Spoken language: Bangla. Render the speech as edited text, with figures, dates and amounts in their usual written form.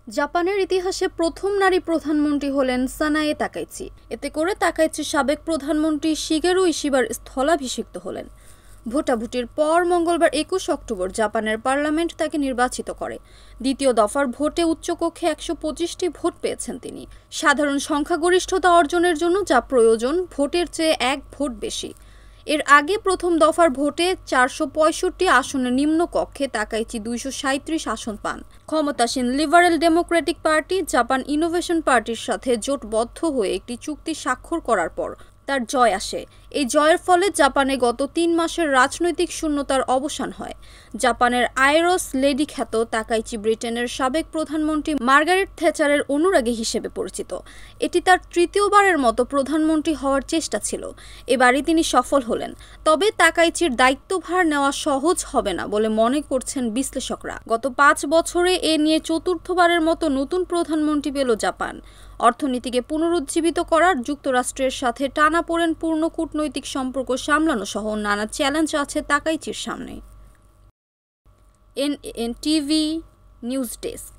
জাপানের ইতিহাসে প্রথম নারী প্রধানমন্ত্রী হলেন সানায়ে তাকাইচি। এতে করে তাকাইচি সাবেক প্রধানমন্ত্রী শিগেরু ইশিবার স্থলাভিষিক্ত হলেন। ভোটাভুটির পর মঙ্গলবার ২১ অক্টোবর জাপানের পার্লামেন্ট তাকে নির্বাচিত করে। দ্বিতীয় দফার ভোটে উচ্চকক্ষে ১২৫টি ভোট পেয়েছেন তিনি। সাধারণ সংখ্যাগরিষ্ঠতা অর্জনের জন্য যা প্রয়োজন, ভোটের চেয়ে ১ ভোট বেশি। এর আগে প্রথম দফার ভোটে ৪৬৫ আসনের নিম্নকক্ষে তাকাইচি ২৩৭ আসন পান। ক্ষমতাসীন liberal Democratic party Japan innovation পার্টির সাথে জোটবদ্ধ হয়ে একটি চুক্তি স্বাক্ষর করার পর তার জয় আসে। এই জয়ের ফলে জাপানে গত ৩ মাসের রাজনৈতিক শূন্যতার অবসান হয়। জাপানের আইরস লেডি খ্যাত তাকাইচি ব্রিটেনের সাবেক প্রধানমন্ত্রী মার্গারেট থ্যাচারের অনুরাগী হিসেবে পরিচিত। এটি তার তৃতীয়বারের মতো প্রধানমন্ত্রী হওয়ার চেষ্টা ছিল। এবারই তিনি সফল হলেন। তবে তাকাইচির দায়িত্বভার নেওয়া সহজ হবে না বলে মনে করছেন বিশ্লেষকরা। গত ৫ বছরে এ নিয়ে চতুর্থবারের মতো নতুন প্রধানমন্ত্রী পেল জাপান। অর্থনীতিকে পুনরুজ্জীবিত করার, যুক্তরাষ্ট্রের সাথে টানাপোড়েনপূর্ণ কূটনৈতিক সম্পর্ক সামলানো সহ নানা চ্যালেঞ্জ আছে তাকাইচির সামনে। NNTV news desk.